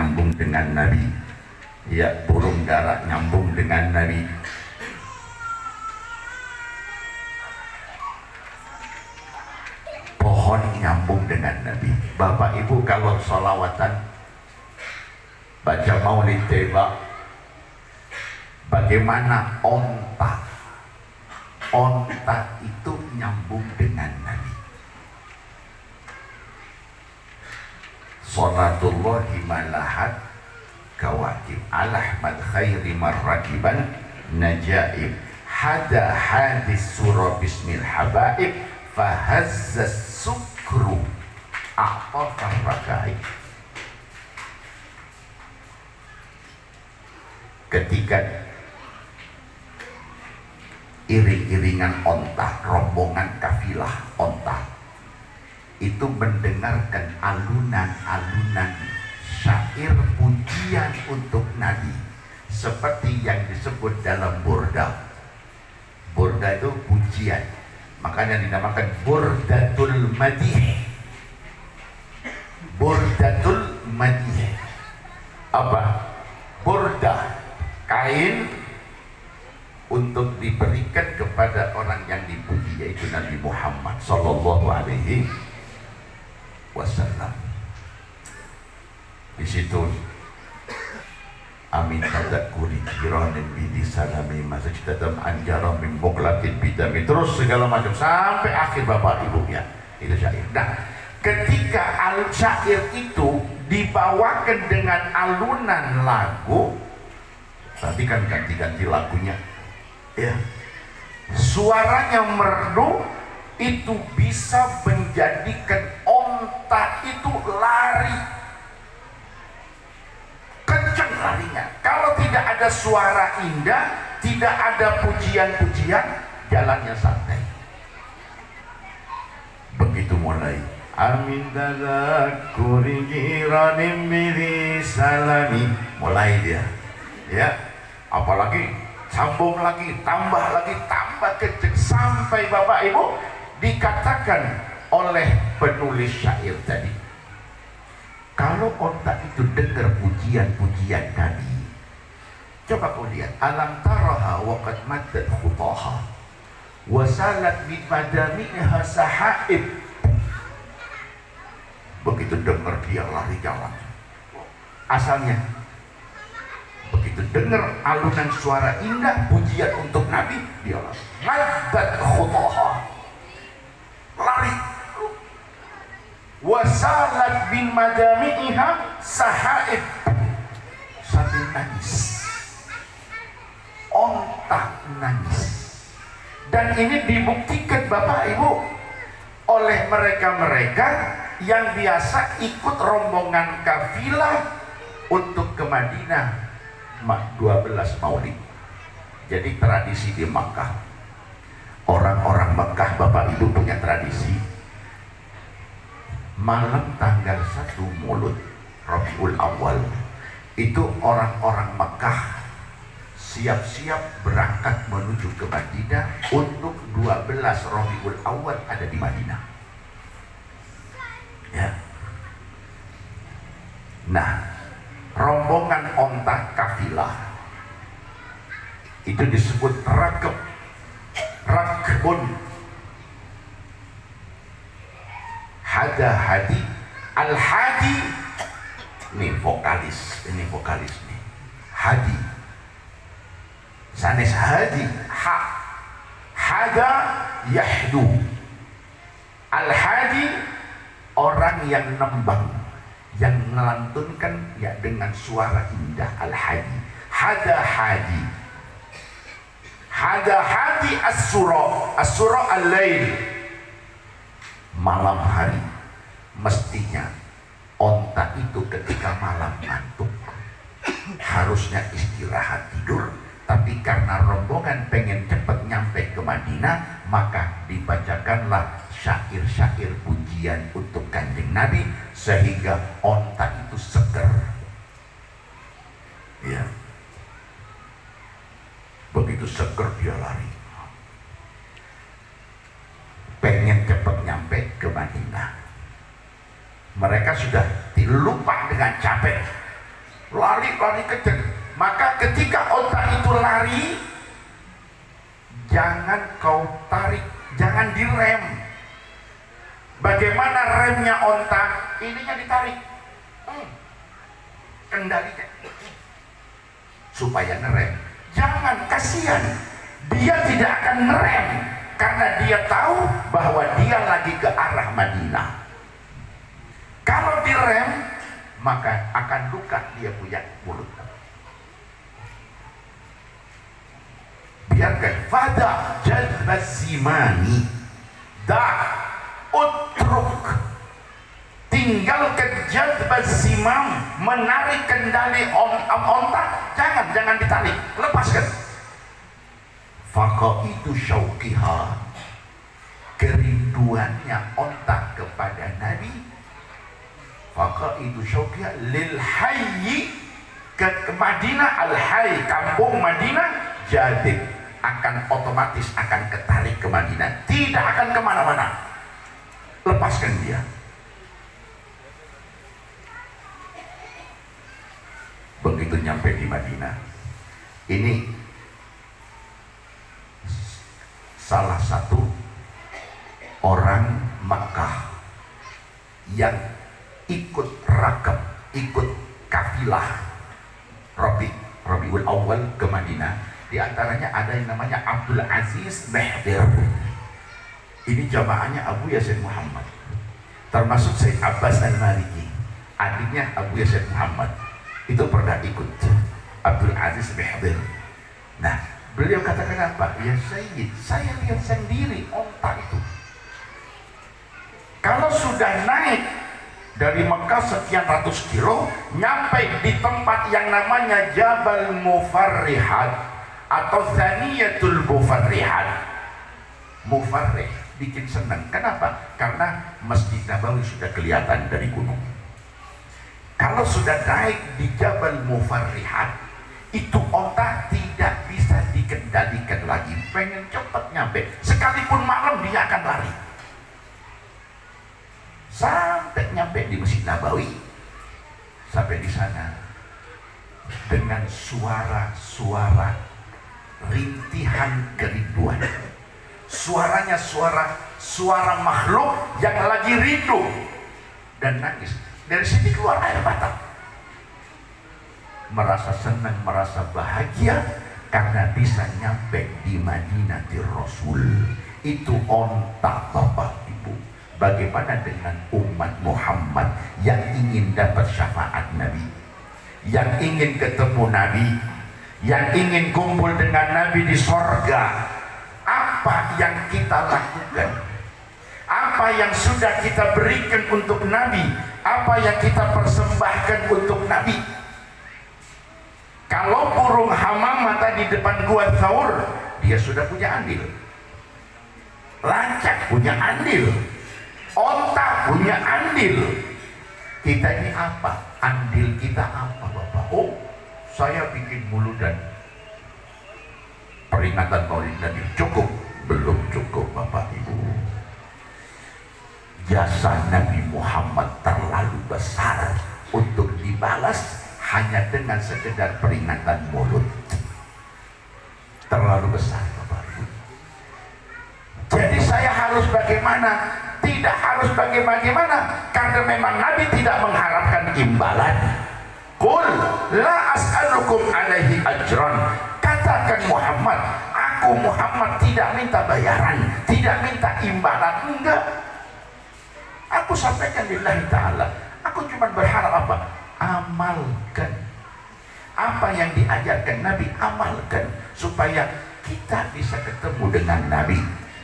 nyambung dengan Nabi, ya burung dara nyambung dengan Nabi. Pohon nyambung dengan Nabi. Bapak Ibu kalau sholawatan baca maulid tiba, bagaimana onta? Onta itu nyambung dengan Nabi. Salatullahi malahat kawakib alahmad khairi marrakiban najaib hada hadis surah bismil habaib fahazzas sukru a'tafar rakaib. Ketika iring-iringan onta, rombongan kafilah onta itu mendengarkan alunan-alunan syair pujian untuk Nabi seperti yang disebut dalam burda. Burda itu pujian, makanya dinamakan burdatul madih. Burdatul madih apa? Burda, kain untuk diberikan kepada orang yang dipuji, yaitu Nabi Muhammad sallallahu alaihi wasallam. Di situ amin tadakuri kiranin bidi salami masa kita dalam anjara min muklatin bidami, terus segala macam sampai akhir Bapak Ibu ya. Itu syair. Nah, ketika syair itu dibawakan dengan alunan lagu, tapi kan ganti-ganti lagunya ya, suaranya merdu, itu bisa menjadikan onta itu lari kencang larinya. Kalau tidak ada suara indah, tidak ada pujian-pujian, jalannya santai. Begitu mulai amin tadakuri kiranim bidi salami, mulai dia ya, apalagi sambung lagi, tambah kenceng sampai Bapak Ibu dikatakan oleh penulis syair tadi, kalau onta itu dengar pujian-pujian Nabi, coba kau lihat, alam taraha wa qad maddat khutaha wa salat min madamiha sahaib. Begitu dengar dia lari jalan. Asalnya begitu dengar alunan suara indah pujian untuk Nabi, dia lari. Maddat khutaha, lari. Wasalat bin madamiha sahaib, sambil nangis, onta nangis. Dan ini dibuktikan Bapak Ibu oleh mereka-mereka yang biasa ikut rombongan kafilah untuk ke Madinah 12 Maulid. Jadi tradisi di Makkah, orang-orang Makkah Bapak Ibu punya tradisi malam tanggal 1 Maulud Rabiul Awal itu orang-orang Makkah siap-siap berangkat menuju ke Madinah untuk 12 Rabiul Awal ada di Madinah ya. Nah, rombongan onta kafilah itu disebut rakbun. Hada hadi al hadi, ini vokalis nih, hadi sanes hadi, hada yahdu, al hadi orang yang nembang, yang melantunkan ya dengan suara indah, al hadi. Hada hadi, hada hadi as-sura al-lail, malam hari. Mestinya onta itu ketika malam ngantuk harusnya istirahat tidur, tapi karena rombongan pengen cepat nyampe ke Madinah, maka dibacakanlah syair-syair pujian untuk Kanjeng Nabi sehingga onta itu seger ya. Begitu seger dia lari, pengen cepat nyampe ke Madinah. Mereka sudah lupa dengan capek, lari kejar. Maka ketika onta itu lari, jangan kau tarik, jangan direm. Bagaimana remnya onta? Ininya ditarik, kendalikan supaya ngerem. Jangan, kasihan, dia tidak akan ngerem karena dia tahu bahwa dia lagi ke arah Madinah. Kalau direm, maka akan luka dia punya mulut. Biarkan. Fada jadbaz zimani, utruk, tinggalkan jadbaz zimam, menarik kendali onta. Jangan ditarik, lepaskan. Faqaidu syauqiha, kerinduannya onta kepada Nabi. Faqaidu syauqiha lil hayyi, ke Madinah, al hayy, kampung Madinah, jadib, akan otomatis akan ketarik ke Madinah, tidak akan kemana-mana. Lepaskan dia. Begitu nyampe di Madinah, ini salah satu orang Makkah yang ikut rakab, ikut kafilah Rabiul Awal ke Madinah. Di antaranya ada yang namanya Abdul Aziz Mehdir. Ini jamaahnya Abu Yasin Muhammad, termasuk Said Abbas Al-Maliki, adiknya Abu Yasin Muhammad. Itu pernah ikut Abdul Aziz Mehdir. Nah, beliau katakan apa? Ya Sayyid, saya lihat sendiri onta itu, kalau sudah naik dari Mekah sekian ratus kilo, nyampe di tempat yang namanya Jabal Mufarrihat atau Thaniyatul Mufarrihat. Mufarrih, bikin senang. Kenapa? Karena Masjid Nabawi sudah kelihatan dari gunung. Kalau sudah naik di Jabal Mufarrihat, itu onta tidak bisa dikendalikan lagi. Pengen cepat nyampe, sekalipun malam dia akan lari. Sampai nyampe di Masjid Nabawi, sampai di sana dengan suara-suara rintihan kerinduan. Suaranya suara makhluk yang lagi rindu dan nangis. Dari sini keluar air mata, merasa senang, merasa bahagia karena bisa nyampe di Madinatul Rasul. Itu onta Bapak Ibu. Bagaimana dengan umat Muhammad yang ingin dapat syafaat Nabi, yang ingin ketemu Nabi, yang ingin kumpul dengan Nabi di sorga? Apa yang kita lakukan? Apa yang sudah kita berikan untuk Nabi? Apa yang kita persembahkan untuk Nabi? Kalau burung hamamah tadi depan gua Thaur, dia sudah punya andil. Lancak punya andil. Onta punya andil. Kita ini apa? Andil kita apa, Bapak? Oh, saya bikin muludan peringatan Maulid Nabi. Cukup? Belum cukup, Bapak Ibu. Jasa Nabi Muhammad terlalu besar untuk dibalas hanya dengan sekedar peringatan mulut. Terlalu besar, Bapak Ibu. Jadi saya harus bagaimana? Tidak harus bagaimana, karena memang Nabi tidak mengharapkan imbalan. Qul la as'alukum alaihi ajran. Katakan Muhammad, aku Muhammad tidak minta bayaran, tidak minta imbalan, enggak. Aku sampaikan lillahi ta'ala. Aku cuma berharap apa? Amalkan apa yang diajarkan Nabi, amalkan supaya kita bisa ketemu dengan Nabi,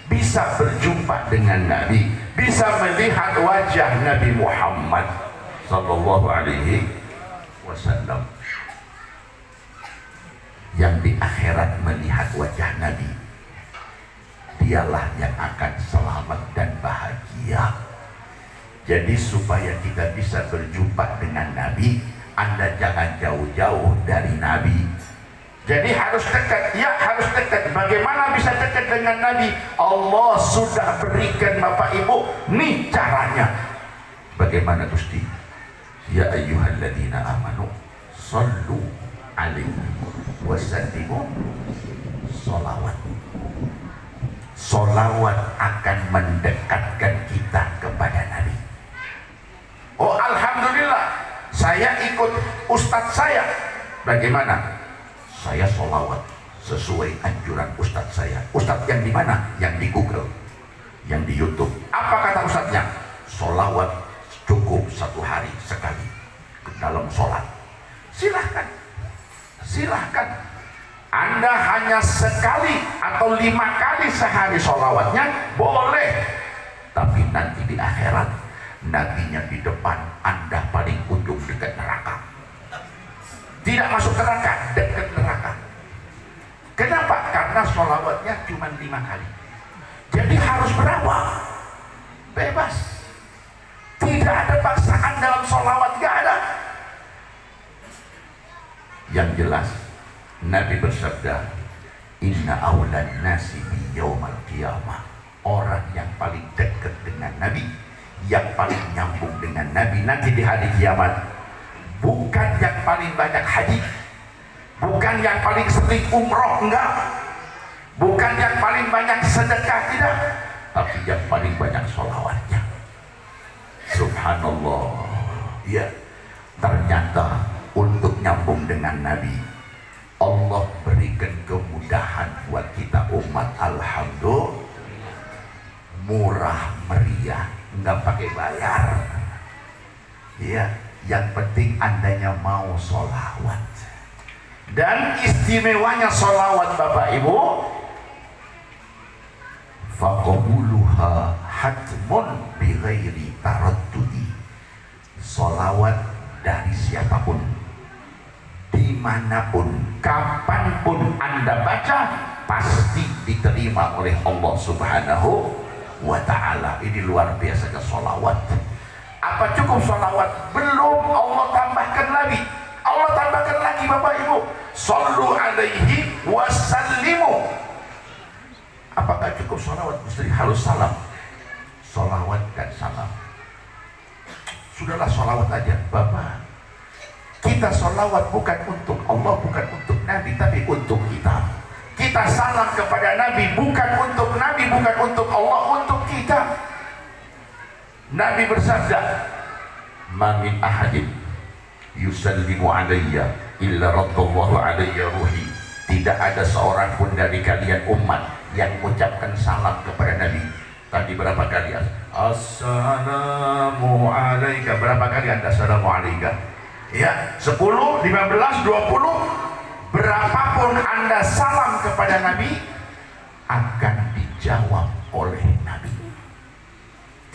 bisa berjumpa dengan Nabi, bisa melihat wajah Nabi Muhammad sallallahu alaihi wasallam. Yang di akhirat melihat wajah Nabi, dialah yang akan selamat dan bahagia. Jadi supaya kita bisa berjumpa dengan Nabi, Anda jangan jauh-jauh dari Nabi. Jadi harus dekat, ya harus dekat. Bagaimana bisa dekat dengan Nabi? Allah sudah berikan Bapak Ibu, nih caranya. Bagaimana Gusti? Ya ayyuhalladzina amanu sallu alaihi wasallimu. Solawat. Solawat akan mendekatkan kita kepada Nabi. Oh alhamdulillah, saya ikut ustadz saya. Bagaimana? Saya solawat sesuai anjuran ustadz saya. Ustadz yang di mana? Yang di Google, yang di YouTube. Apa kata ustadznya? Solawat cukup 1 hari sekali dalam sholat. Silahkan, silahkan. Anda hanya sekali atau 5 kali sehari solawatnya boleh, tapi nanti di akhirat nabinya di depan, Anda paling ujung dekat neraka. Tidak masuk neraka, dekat neraka. Kenapa? Karena solawatnya cuma 5 kali. Jadi harus berapa? Bebas. Tidak ada paksaan dalam solawat, gak ada. Yang jelas Nabi bersabda, inna awlan nasi bi yaumal qiyamah. Orang yang paling dekat dengan Nabi, yang paling nyambung dengan Nabi nanti di hari kiamat, bukan yang paling banyak haji, bukan yang paling sering umroh, enggak, bukan yang paling banyak sedekah, tidak, tapi yang paling banyak sholawatnya. Subhanallah. Ya, ternyata untuk nyambung dengan Nabi, Allah berikan kemudahan buat kita umat. Alhamdulillah, murah meriah, nggak pakai bayar. Ya, yang penting andanya mau sholawat. Dan istimewanya sholawat Bapak Ibu, faqabuluha hatmun bighairi taraddudi. Sholawat dari siapapun, dimanapun, kapanpun Anda baca, pasti diterima oleh Allah Subhanahu wa ta'ala. Ini luar biasa ke sholawat. Apa cukup sholawat? Belum, Allah tambahkan lagi. Allah tambahkan lagi Bapak Ibu, sallu alaihi wasallimu. Apakah cukup sholawat? Mesti harus salam. Sholawat dan salam. Sudahlah sholawat aja Bapak. Kita sholawat bukan untuk Allah, bukan untuk Nabi, tapi untuk kita. Kita salam kepada Nabi bukan untuk Nabi, bukan untuk Allah, untuk kita. Nabi bersabda, ma min ahadin yusallimu alayya illa raddallahu alayya ruhi. Tidak ada seorang pun dari kalian umat yang mengucapkan salam kepada Nabi. Tadi berapa kali? Assalamu alayka. Berapa kali Anda assalamu alayka? Ya, 10, 15, 20, berapapun Anda salam kepada Nabi akan dijawab oleh Nabi.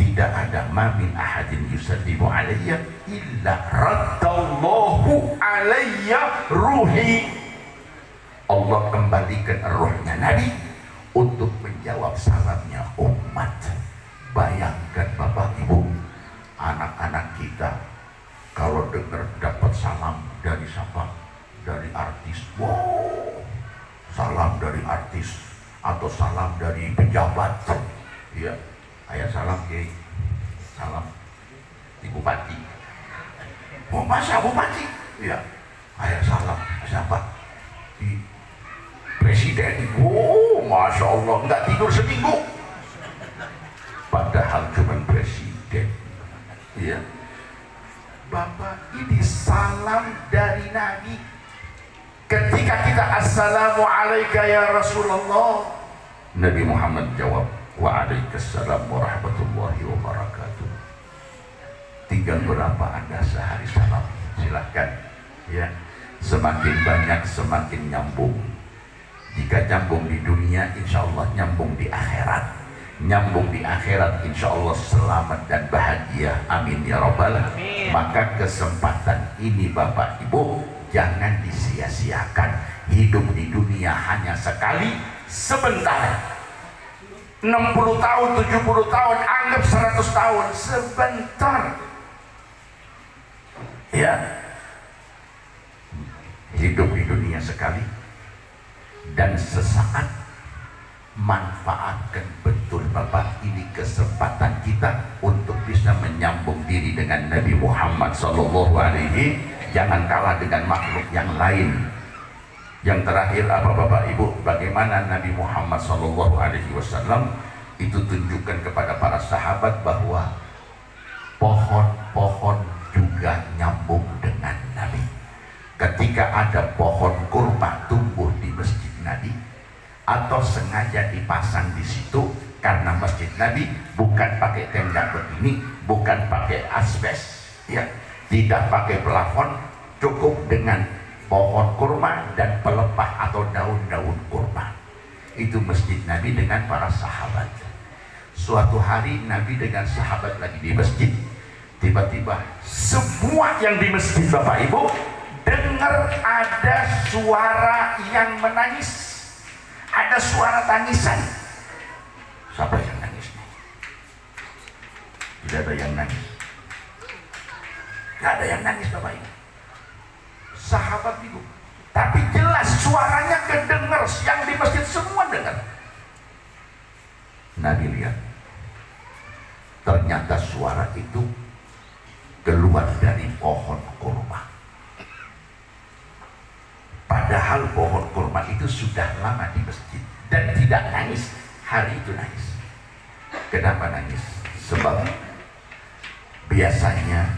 Tidak ada ma min ahadin yusallimu alayya illa raddallahu alayya ruhi. Allah kembalikan ruhnya Nabi untuk menjawab salamnya umat. Bayangkan Bapak Ibu, anak-anak kita kalau dengar dapat salam dari siapa? Dari artis. Wow, salam dari artis atau salam dari pejabat. Ya, ayah salam ke salam di bupati. Oh masa bupati? Ya, ayah salam siapa? Di presiden. Oh masya Allah, nggak tidur seminggu. Padahal cuma presiden. Ya. Bapak, ini salam dari Nabi. Ketika kita assalamu alayka ya Rasulullah, Nabi Muhammad jawab, wa alaikassalam warahmatullahi wabarakatuh. Tinggal berapa Anda sehari salam? Silahkan. Ya, semakin banyak semakin nyambung. Jika nyambung di dunia, insya Allah nyambung di akhirat. Nyambung di akhirat, insya Allah selamat dan bahagia. Amin ya rabbal alamin. Maka kesempatan ini Bapak Ibu jangan disia-siakan. Hidup di dunia hanya sekali, sebentar. 60 tahun, 70 tahun, anggap 100 tahun, sebentar. Ya, hidup di dunia sekali dan sesaat. Manfaatkan betul Bapak ini kesempatan kita untuk bisa menyambung diri dengan Nabi Muhammad SAW. jangan kalah dengan makhluk yang lain. Yang terakhir apa Bapak Ibu, bagaimana Nabi Muhammad SAW itu tunjukkan kepada para sahabat bahwa pohon-pohon juga nyambung dengan Nabi. Ketika ada pohon kurma tumbuh di masjid Nabi atau sengaja dipasang di situ, karena masjid Nabi bukan pakai tenda begini, bukan pakai asbes, ya, tidak pakai plafon, cukup dengan pohon kurma dan pelepah atau daun-daun kurma. Itu masjid Nabi dengan para sahabat. Suatu hari Nabi dengan sahabat lagi di masjid, tiba-tiba semua yang di masjid Bapak Ibu dengar ada suara yang menangis, ada suara tangisan. Siapa yang nangis nih? Tidak ada yang nangis. Tidak ada yang nangis Bapak Ibu. Sahabat itu, tapi jelas suaranya kedengar, yang di masjid semua dengar. Nabi lihat, ternyata suara itu keluar dari pohon kurma. Padahal pohon kurma itu sudah lama di masjid dan tidak nangis. Hari itu nangis. Kenapa nangis? Sebab biasanya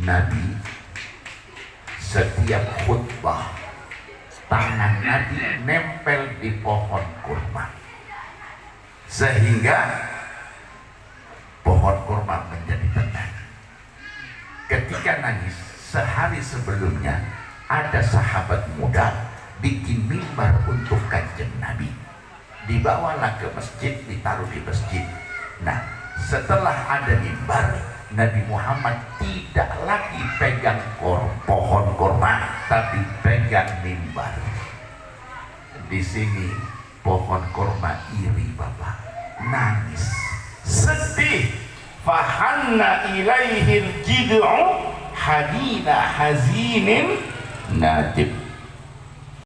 Nabi setiap khutbah tangan Nabi nempel di pohon kurma, sehingga pohon kurma menjadi tenang. Ketika nangis, sehari sebelumnya ada sahabat muda bikin mimbar untuk kanjeng Nabi, dibawalah ke masjid, ditaruh di masjid. Nah, setelah ada mimbar, Nabi Muhammad tidak lagi pegang pohon kurma, tapi pegang mimbar. Di sini pohon kurma iri Bapak, nangis, sedih. Fahanna ilaihil jid'u hadina hazinin nadib.